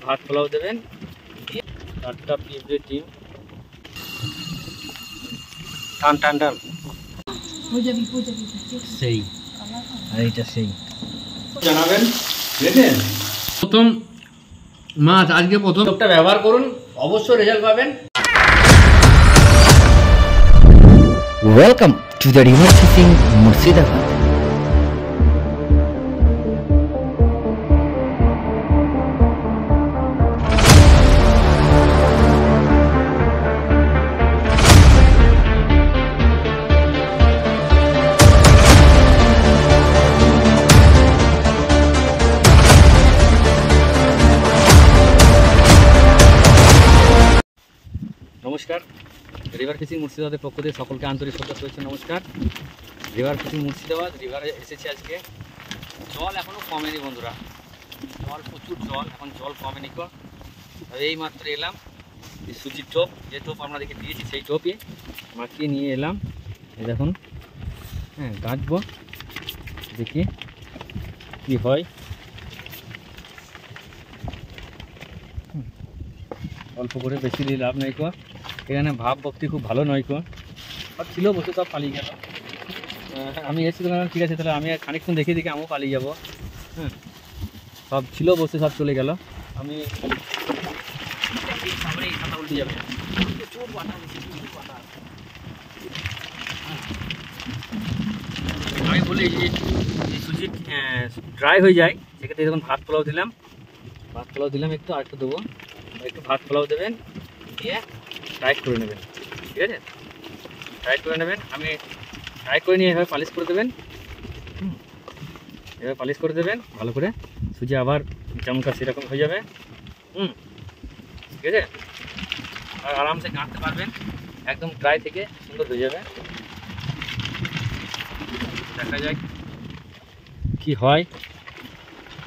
ভাত পোলাও দেবেন, দিয়ে টাটকা পিঁপড়ে ডিম। টান টান টান সেই, আর এইটা সেই জানাবেন। প্রথম মাছ আজকে প্রথমটা ব্যবহার করুন, অবশ্যই রেজাল্ট পাবেন। Welcome to the river fishing Murshidabad. নমস্কার, রিভার ফিশিং মুর্শিদাবাদের পক্ষ থেকে সকলকে আন্তরিক শ্রদ্ধা শুভেচ্ছা নমস্কার। রিভার ফিশিং মুর্শিদাবাদ, রিভারে এসেছি আজকে। জল এখনও কমেনি বন্ধুরা, জল প্রচুর জল, এখন জল কমেনি। এই মাত্র এলাম, এই সুজির টোপ, যে টোপ আপনাদেরকে দিয়েছি সেই টোপে মাখিয়ে নিয়ে এলাম। এই দেখুন, হ্যাঁ গাঁচবো, দেখি কি হয়। অল্প করে, বেশি দিয়ে লাভ নাই কো। এখানে ভাব ভক্তি খুব ভালো নয় কো, আর ছিল বসে সব পালিয়ে গেল। আমি এসেছিলাম, ঠিক আছে তাহলে আমি খানিকক্ষণ দেখে দেখে আমিও পালিয়ে যাবো। হ্যাঁ, সব ছিল বসে সব চলে গেল। আমি উল্টে যাবে, আমি বলি যে সুজি ড্রাই হয়ে যায়, সেক্ষেত্রে যখন ভাত পোলাও দিলাম, একটু আর একটু দেবো, একটু ভাত পোলাও দেবেন, দিয়ে টাইট করে নেবেন। ঠিক আছে, টাইট করে নেবেন। আমি টাইট করে নিয়ে এভাবে পালিশ করে দেবেন। এভাবে পালিশ করে দেবেন ভালো করে, সুজি আবার যেমনটা সেরকম হয়ে যাবে। ঠিক আছে, আর আরামসে গাঁথতে পারবেন, একদম ড্রাই থেকে সুন্দর হয়ে যাবে। দেখা যায় কি হয়।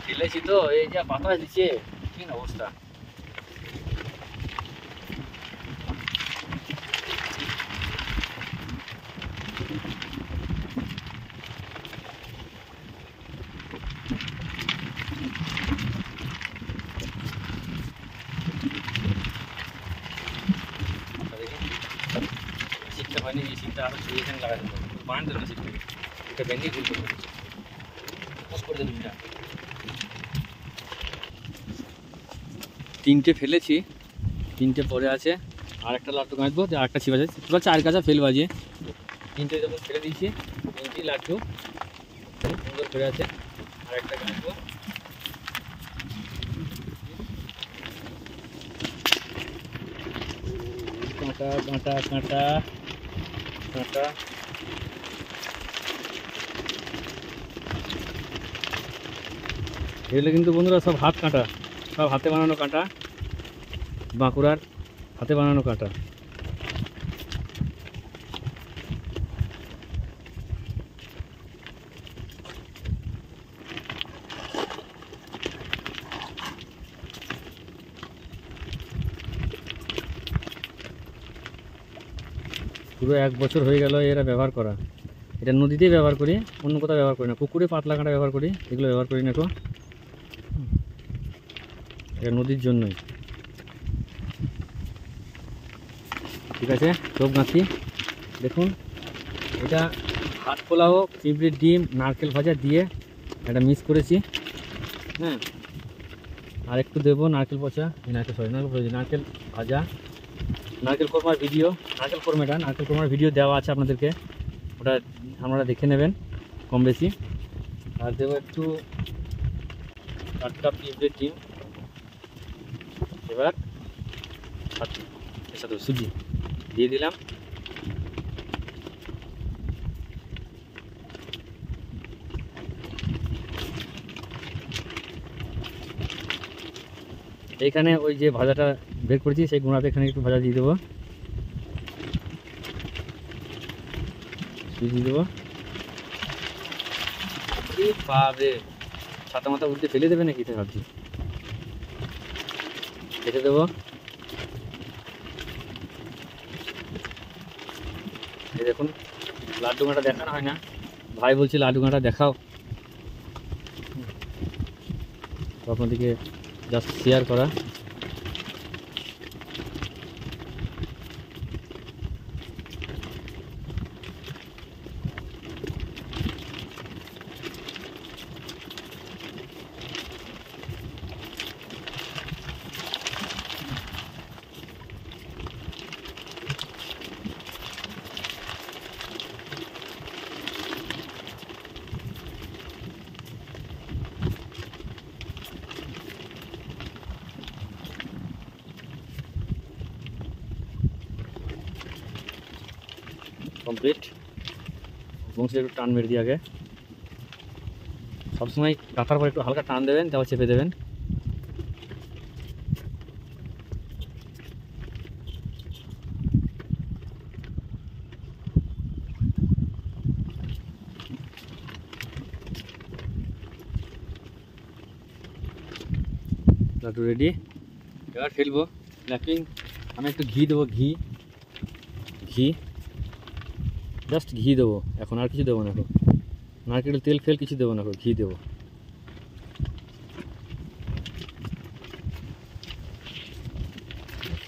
ফেলেছি তো, এই যা বাতাস দিচ্ছে, কি অবস্থা। শীতটা হয়নি, এই শীতটা আরো ছড়িয়ে এখানে লাগাতে হবে, বান দেবে শীতটাকে, এটা ভেঙেই তুলতে হবে, করে দেবেন। এটা তিনটে ফেলেছি, তিনটে পরে আছে, আর একটা লাড্ডু গাঁচবো, আর একটা ছিপা যায়, এবার 4 কাঁচা ফেল বাজিয়ে তিনটে যখন ফেলে দিয়েছি, তিনটি লাড্ডু সুন্দর করে আছে, আর একটা গাঁচবো। কাঁটা কাঁটা কাঁটা কাঁটা, এগুলো কিন্তু বন্ধুরা সব হাত কাঁটা, সব হাতে বানানো কাঁটা, বাঁকুড়ার হাতে বানানো কাঁটা। পুরো 1 বছর হয়ে গেল এরা ব্যবহার করা। এটা নদীতেই ব্যবহার করি, অন্য কোথাও ব্যবহার করি না। পুকুরে পাতলা কাঁটা ব্যবহার করি, এগুলো ব্যবহার করি না। এটা নদীর জন্যই। ঠিক আছে, সব গাঁথি দেখুন। এটা ভাত পোলাও, চিংড়ির ডিম, নারকেল ভাজা দিয়ে এটা মিক্স করেছি। হ্যাঁ, আর একটু দেবো নারকেল পচা, নারকেল ভাজা, নারকেল কোরমার ভিডিও, নারকেল কোরমার ভিডিও দেওয়া আছে আপনাদেরকে, ওটা আপনারা দেখে নেবেন কম বেশি। আর দেবো একটু টাটকা পিঁপড়ে ডিম, এবার এর সাথে সুজি দিয়ে দিলাম। এইখানে ওই যে ভাজাটা বের করেছি, সেই গুঁড়াতে এখানে একটু ভাজা দিয়ে দেবো, দিয়ে দেবো। বাবরে, ছাতা মাথা উল্টে ফেলে দেবে নাকি এটা ভাবছি। কেটে দেবো, এই দেখুন লাড্ডু গাঁটা দেখানো হয় না, ভাই বলছি লাড্ডু গাঁটা দেখাও, তো আপনাদেরকে জাস্ট শেয়ার করা। কমপ্লিট। বংশী একটু টান মেরে দিয়ে আগে, সবসময় গাঁথার পর একটু হালকা টান দেবেন, তারপর চেপে দেবেন। লাড্ডু রেডি, এবার ফেলবো র্যাপিং। আমি একটু ঘি দেবো, ঘি জাস্ট ঘি দেবো এখন, আর কিছু দেবো না এখন। নারকেলের তেল ফেল কিছু দেবো না এখন, ঘি দেবো।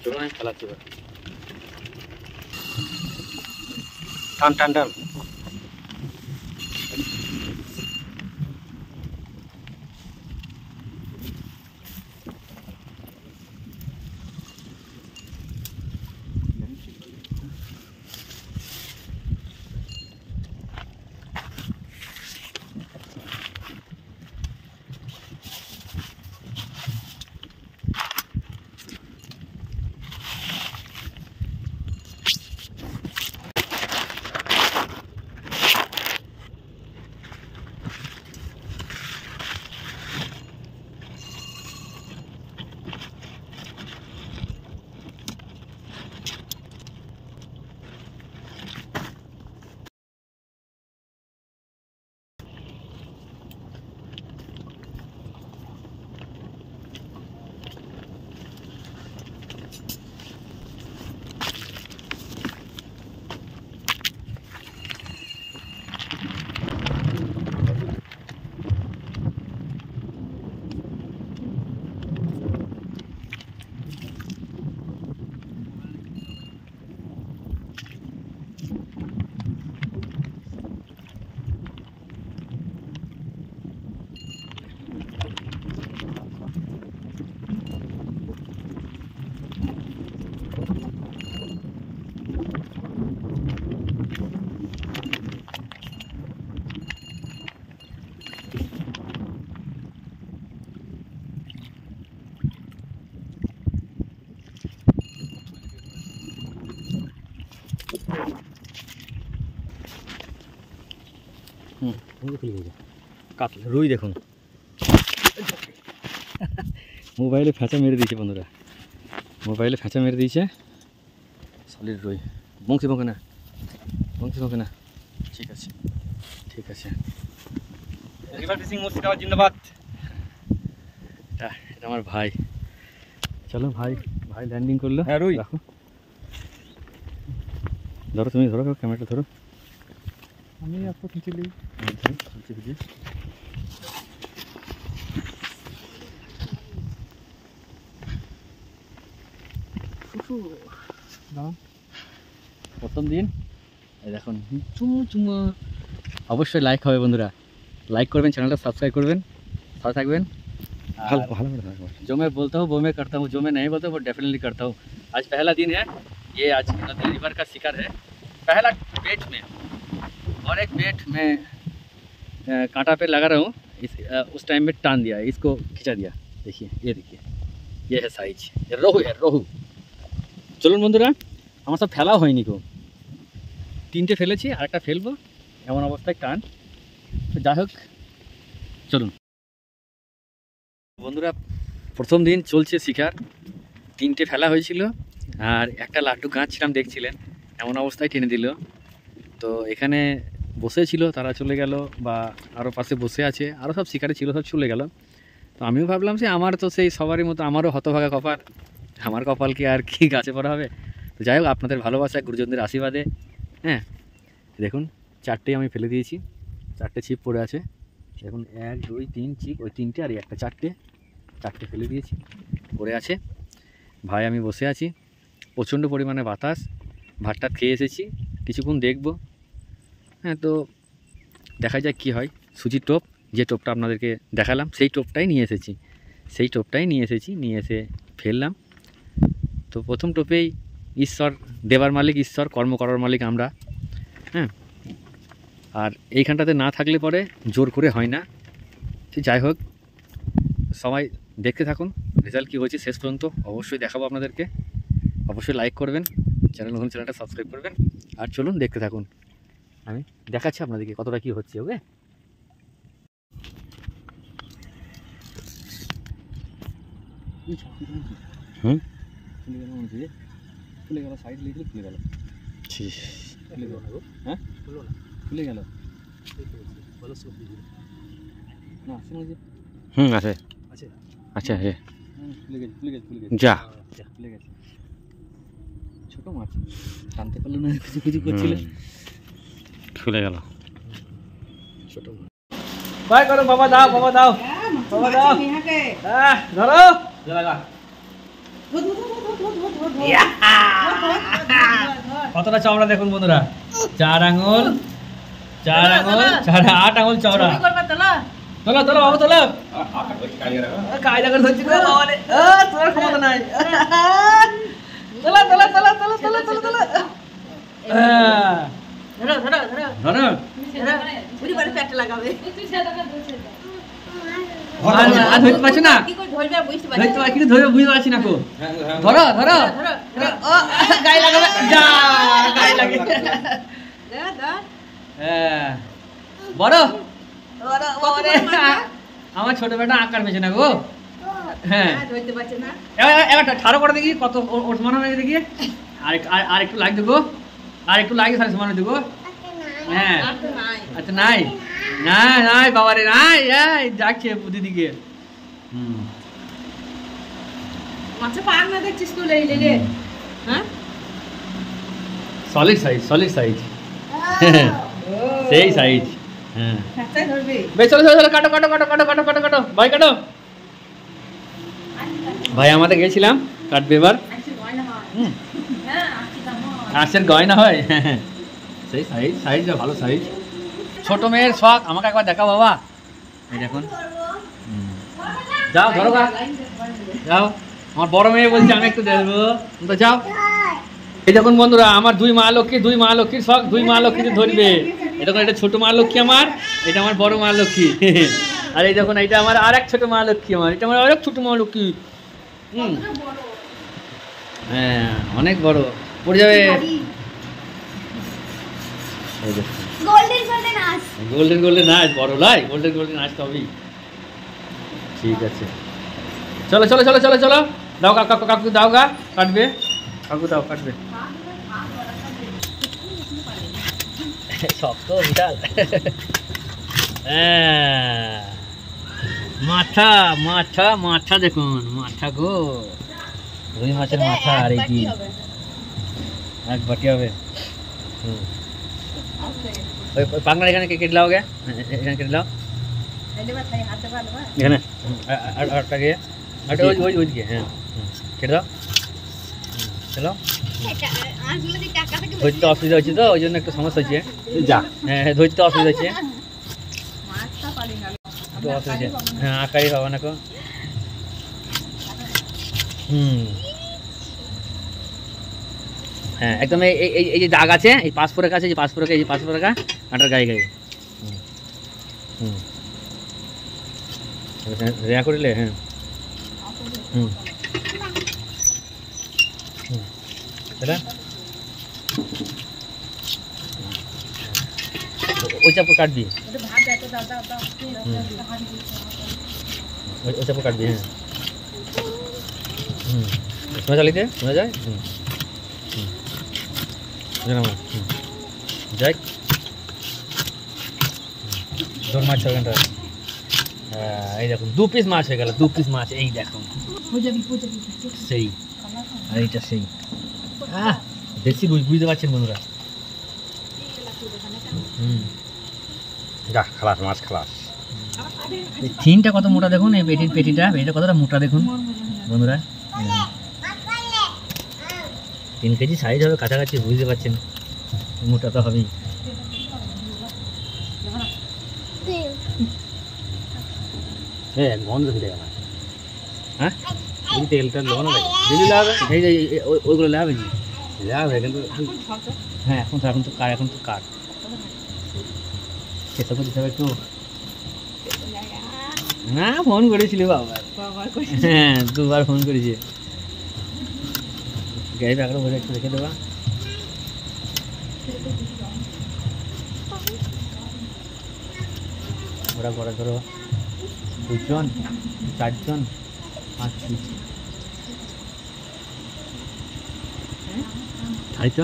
চলুন আমি খেলাচ্ছি এবার। টান টান টান। কাতলা রুই দেখুন, মোবাইলে ফ্যাঁচা মেরে দিয়েছে বন্ধুরা, মোবাইলে ফ্যাঁচা মেরে দিয়েছে। সলিড রুই। বংশী বকে না, বংশী বকে না। ঠিক আছে ঠিক আছে। রিভার ফিশিং মুর্শিদাবাদ জিন্দাবাদ। এটা এটা আমার ভাই। চলো ভাই, ভাই ল্যান্ডিং করলো। হ্যাঁ রুই রাখো, ধরো তুমি, ধরো ক্যামেরাটা ধরো। আমি आपको खींच ली। প্রথম দিন দেখুন চুমু চুমু। অবশ্যই লাইক হবে বন্ধুরা, লাইক করবেন, চ্যানেলটা সাবস্ক্রাইব করবেন, साथ থাকবেন। जो मैं बोलता हूँ वो मैं करता हूँ, जो मैं नहीं बोलता वो डेफिनेटली करता हूँ। आज पहला दिन है, ये आज नदी रिवर का शिकार है। पहला पेट में और एक पेट में कांटा पे लगा रहा हूँ, उस टाइम में टान दिया, इसको खिंचा दिया। देखिए ये है साइज, ये रोहू है, रोहू। চলুন বন্ধুরা, আমার সব ফেলাও হয়নি কেউ, তিনটে ফেলেছি আর একটা ফেলবো, এমন অবস্থায় টান। তো যাই হোক চলুন বন্ধুরা, প্রথম দিন চলছে শিকার। তিনটে ফেলা হয়েছিল আর একটা লাড্ডু গাঁচ্ছিলাম দেখছিলেন, এমন অবস্থায় টেনে দিল। তো এখানে বসেছিল, তারা চলে গেল, বা আরও পাশে বসে আছে, আরও সব শিকারে ছিল, সব চলে গেল। তো আমিও ভাবলাম যে আমার তো সেই সবারই মতো আমারও হতভাগা কপাল, আমার কপাল কি আর কি গাছে পড়া হবে। তো যাই হোক, আপনাদের ভালোবাসা, গুরুজনদের আশীর্বাদে, হ্যাঁ দেখুন চারটেই আমি ফেলে দিয়েছি, চারটে ছিপ পড়ে আছে। দেখুন 1 2 3 ছিপ, ওই তিনটে আর একটা, চারটে ফেলে দিয়েছি, পড়ে আছে। ভাই আমি বসে আছি, প্রচণ্ড পরিমাণে বাতাস, ভাতটা খেয়ে এসেছি, কিছুক্ষণ দেখব। হ্যাঁ তো দেখা যাক কী হয়। সুজির টোপ, যে টোপটা আপনাদেরকে দেখালাম সেই টোপটাই নিয়ে এসেছি, নিয়ে এসে ফেললাম। তো প্রথম টোপেই ঈশ্বর দেবার মালিক ঈশ্বর, কর্ম করার মালিক আমরা। হ্যাঁ, আর এইখানটাতে না থাকলে পরে জোর করে হয় না। তো যাই হোক, সবাই দেখতে থাকুন রেজাল্ট কী হয়েছে শেষ পর্যন্ত, অবশ্যই দেখাবো আপনাদেরকে। অবশ্যই লাইক করবেন, চ্যানেলটা সাবস্ক্রাইব করবেন আর চলুন দেখতে থাকুন, আমি দেখাচ্ছি আপনাদেরকে কতটা কি হচ্ছে। ওকে, হুম, খুলে গেল, সাইড লিখলে খুলে গেল, খুলে গেল, হ্যাঁ খুলে গেল, না আছে, হুম আছে, আচ্ছা হ্যাঁ খুলে গেছে যা, খুলে গেছে। ছোট মাছ টানতে পারলো না, কিছু করছিল, খুলে গেল ছোট মাছ। বাই করো, বাবা দাও, বাবা দাও, বাবা দাও, ধরো লাগা। কতটা চওড়া দেখুন বন্ধুরা, 4 আঙুল, 8 আঙুল চওড়া। তোলো তোলো বাবু তোলো, কায়দা করে ধরছি গো বাবা রে, তোর ক্ষমতা নাই। তোলো তোলো তোলো তোলো তোলো তোলো তোলো, ধরো ধরো ধরো ধরো, পুরি বাড়ি পেটে লাগাবে। আর ধরতে পারছি না, কি করে ধরবে বুঝতে পারছি না, কি ধরবে বুঝতে পারছি না কো। ধরো ধরো ধরো, ও গায়ে লাগাবে, যা গায়ে লাগে, দাও দাও, হ্যাঁ বড় বড় বড়, আমার ছোট বেটা আকার পেছে না গো, হ্যাঁ ধরতে পারছে না। এবার ঠাড়ো করে দেখি কত ওর সমান হবে দেখি, আর একটু লাগ দেবো, আর একটু লাগে তাহলে সমান দেবো। হ্যাঁ আচ্ছা নাই নাই নাই বাবা রে নাই, যাচ্ছে দিদিকে। মাছে পাক না দেখছিস তুই লেলে রে, হ্যাঁ সলিড সাইজ, সলিড সাইজ, সেই সাইজ, হ্যাঁ কাটাই ধরবে। বেশ চলো চলো চলো, কাটো কাটো কাটো কাটো কাটো কাটো কাটো, ভাই কাটো, ভাই আমাদের গেছিলাম কাটবে এবার, আজকের গয়না হয়, সেই সাইজ, সাইজ ভালো সাইজ। ছোট মেয়ের শখ, আমাকে একবার দেখাও বাবা, এই দেখুন, যাও ধরো গা, যাও, আমার বড় মেয়ে বলছে আমি একটু দেখবো, তো যাও। এই দেখুন বন্ধুরা, আমার 2 মা লক্ষ্মীর শখ, 2 মা লক্ষ্মীতে ধরবে। এই দেখুন, এটা ছোট মা লক্ষ্মী আমার, এটা আমার বড় মা লক্ষ্মী, আর এই দেখুন এটা আমার আর এক ছোট মা লক্ষ্মী, আমার এটা আমার আরেক ছোট মা লক্ষ্মী। হ্যাঁ অনেক বড়, পড়ে যাবে। গোল্ডেন গোল্ডেন আঁশ বড় নয়, গোল্ডেন গোল্ডেন আঁশ তবেই ঠিক আছে। চলো চলো চলো চলো চলো, দাও কাকু, কাকু দাও গা, কাটবে কাকু, দাও কাটবে। শক্ত বিশাল, মাথা মাথা মাথা দেখুন, মাথা গো, রুই মাছের মাথা, আর এই কি এক বাটি হবে। ওই পাংলা এখানে কেটে লাও গে, এখানে কেটে লাও, এখানে আরটা গিয়ে, আরটা ওই ওইদিকে, হ্যাঁ কেটে দাও, চলো। ধরতে অসুবিধা হচ্ছে তো, ওই জন্য একটু সমস্যা হচ্ছে, যা হ্যাঁ ধরতে অসুবিধা হচ্ছে, একটু অসুবিধা, হ্যাঁ আঁকাই হবে না কো। হ্যাঁ একদম এই যে দাগ আছে, এই পাসপোর্টের কাছে, যে পাসপোর্টের এই যে পাসপোর্টের গা, আটার গায়ে গায়ে রেয়া করিলে, হ্যাঁ এটা ওই চাপড় কাটবি, ওই চাপড় কাটবি, হ্যাঁ শোনা চালিতে শোনা যায়, যাই ধর মাছ ওখানটা, এই দেখুন 2 পিস মাছ হয়ে গেল, 2 পিস মাছ, এই দেখুন সেই, আর এইটা সেই, দেখছি বুঝতে পারছেন বন্ধুরা। যা খালাস, মাছ খালাস। এই থিনটা কত মোটা দেখুন, এই পেটিটা কতটা মোটা দেখুন বন্ধুরা, 3 কেজি সাইজ হবে কাছাকাছি, বুঝতে পারছেন, মোটা তো হবেই। হ্যাঁ গন্ধ ফিরে গেল, হ্যাঁ তেলটা লোক না দিদি লাগবে, ওইগুলো লাগবে কি লাগবে, কিন্তু হ্যাঁ এখন তো কাট, এখন তো কাট চেষ্টা করতে হবে একটু। না ফোন করেছিল বাবা, হ্যাঁ 2 বার ফোন করেছে, গাড়ি ব্যাগটা বলে একটু রেখে দেবা। ওরা বড় ধরো 2 জন 4 জন 5 পিস তাই তো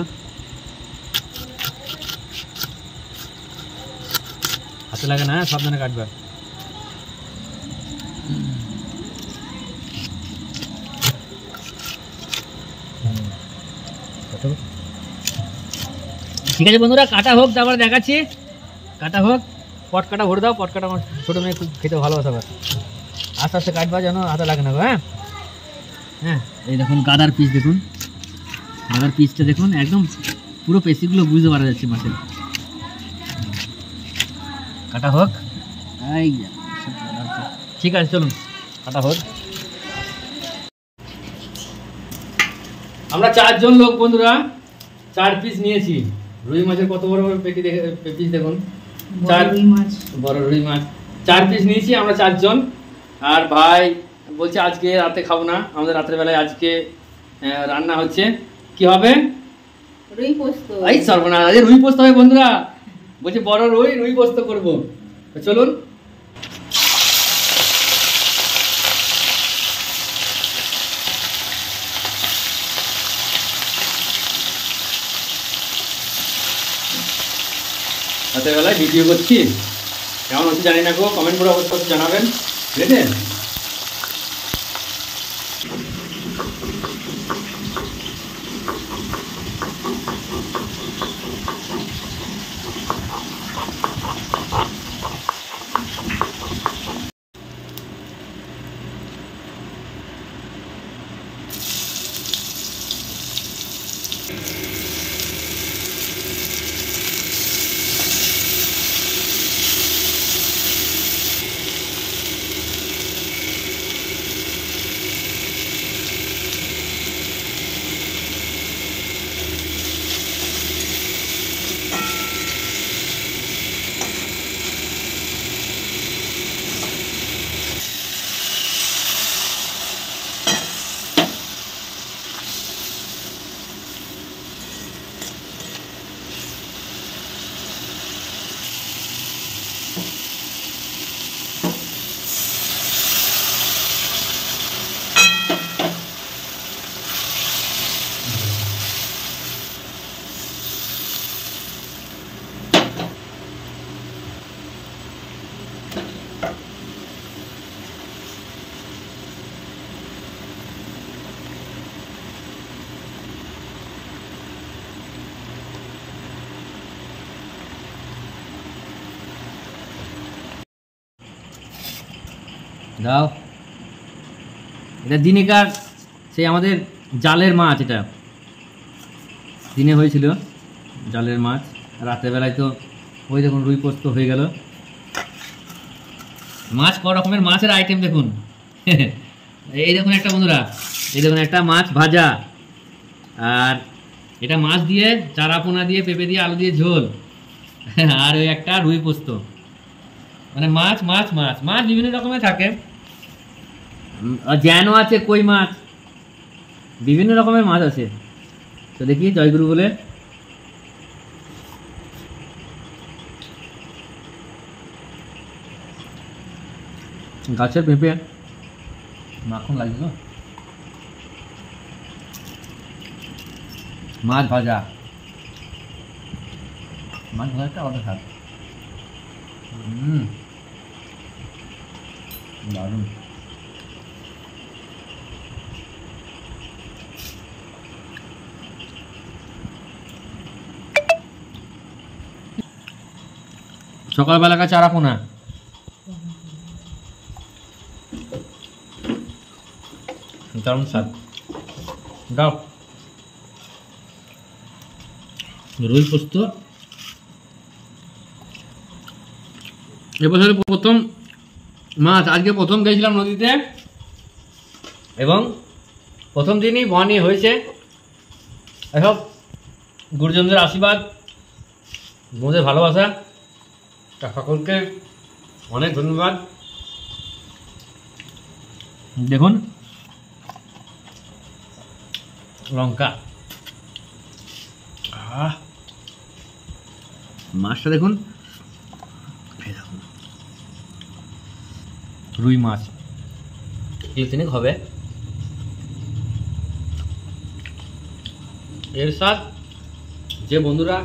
হাতে লাগে না, সাবধানে কাটবে। ঠিক আছে বন্ধুরা, কাটা হোক, তারপরে দেখাচ্ছি। কাটা হোক, পট কাটা ভরে দাও। পট কাটা আমার ছোটো মেয়ে খুব খেতে ভালোবাসে, আবার আস্তে আস্তে কাটবা যেন হাতে লাগে না। হ্যাঁ হ্যাঁ, এই দেখুন গাদার পিস, দেখুন গাদার পিসটা দেখুন, একদম পুরো পেশিগুলো বুঝতে পারা যাচ্ছে মাছের। কাটা হোক, এই ঠিক আছে, চলুন কাটা হোক। আমরা 4 জন লোক বন্ধুরা, 4 পিস নিয়েছি। রুই মাছের কত বড় বড় পেটি দেখে, পিস দেখুন, 4 বড় রুই মাছ 4 পিস নিয়েছি আমরা 4 জন। আর ভাই বলছে আজকে রাতে খাবো না, আমাদের রাতের বেলায় আজকে রান্না হচ্ছে। কি হবে? রুই পোস্ত। এই সর্বনাশ, আজকে রুই পোস্ত হবে বন্ধুরা। বলছে বড় রুই পোস্ত করবো। তো চলুন। রাতের বেলায় ভিডিও করছি, কেমন হচ্ছে জানি না গো, কমেন্ট করে অবশ্যই জানাবেন, ঠিক আছে? দাও, এটা দিনেকার সেই আমাদের জালের মাছ। এটা দিনে হয়েছিল জালের মাছ, রাতের বেলায় তো ওই দেখুন রুই পোস্ত হয়ে গেল। মাছ ক রকমের মাছের আইটেম দেখুন। এই দেখুন একটা বন্ধুরা, এই দেখুন একটা মাছ ভাজা, আর এটা মাছ দিয়ে চারা পোনা দিয়ে পেঁপে দিয়ে আলু দিয়ে ঝোল, আর ওই একটা রুই পোস্ত। মানে মাছ মাছ মাছ মাছ বিভিন্ন রকমের থাকে, জ্যানও আছে, কই মাছ, বিভিন্ন রকমের মাছ আছে। তো দেখি জয়গুরু বলে গাছের পেঁপে মাখন লাগছিল, মাছ ভাজা, মাছ ভাজাটা আলাদা স্বাদ। দারুণ। সকালবেলাকার চারা পোনা, দারুণ স্বাদ। দাও রুই পোস্ত এবছরে প্রথম মাছ। আজকে প্রথম গেছিলাম নদীতে, এবং প্রথম দিনই বনি হয়েছে। এসব গুরুজনদের আশীর্বাদ, তোমাদের ভালোবাসা, তা সকলকে অনেক ধন্যবাদ। দেখুন লঙ্কা, মাছটা দেখুন, রুই মাছ ইলেকট্রিক হবে। এর স্বাদ যে বন্ধুরা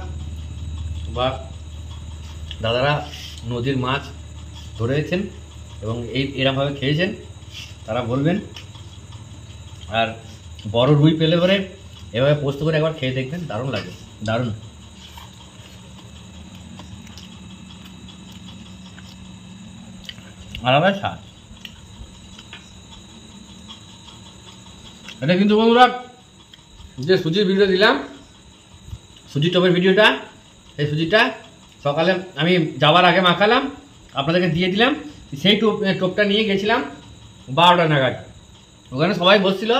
বা দাদারা নদীর মাছ ধরেছেন এবং এরমভাবে খেয়েছেন তারা বলবেন। আর বড় রুই পেলে পরে এভাবে পোস্ত করে একবার খেয়ে দেখবেন, দারুণ লাগে, দারুণ। আলাদা স্বাদ। এটা কিন্তু বন্ধুরা যে সুজির ভিডিও দিলাম, সুজি টপের ভিডিওটা, এই সুজিটা সকালে আমি যাওয়ার আগে মাখালাম, আপনাদেরকে দিয়ে দিলাম। সেই টোপটা নিয়ে গেছিলাম 12টা নাগাদ। ওখানে সবাই বসছিল,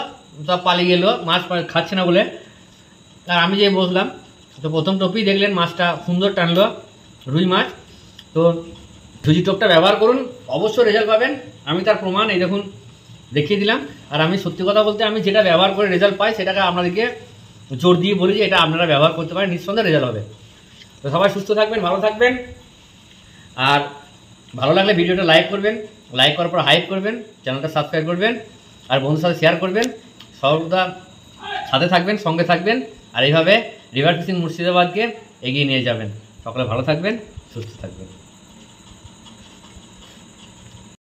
সব পালিয়ে গেলো মাছ খাচ্ছে না বলে। আর আমি যে বসলাম, তো প্রথম টোপেই দেখলেন মাছটা সুন্দর টানলো, রুই মাছ। তো সুজি টোপটা ব্যবহার করুন, অবশ্যই রেজাল্ট পাবেন। আমি তার প্রমাণ এই দেখুন দেখিয়ে দিলাম। আর আমি সত্যি কথা বলতে আমি যেটা ব্যবহার করে রেজাল্ট পাই সেটাকে আপনাদেরকে জোর দিয়ে বলি যে এটা আপনারা ব্যবহার করতে পারেন, নিঃসন্দেহে রেজাল্ট হবে। তো সবাই সুস্থ থাকবেন, ভালো থাকবেন। আর ভালো লাগলে ভিডিওটা লাইক করবেন, লাইক করার পর হাইপ করবেন, চ্যানেলটা সাবস্ক্রাইব করবেন, আর বন্ধুর সাথে শেয়ার করবেন। সর্বদা সাথে থাকবেন, সঙ্গে থাকবেন, আর এইভাবে রিভার ফিশিং মুর্শিদাবাদকে এগিয়ে নিয়ে যাবেন। সকলে ভালো থাকবেন, সুস্থ থাকবেন।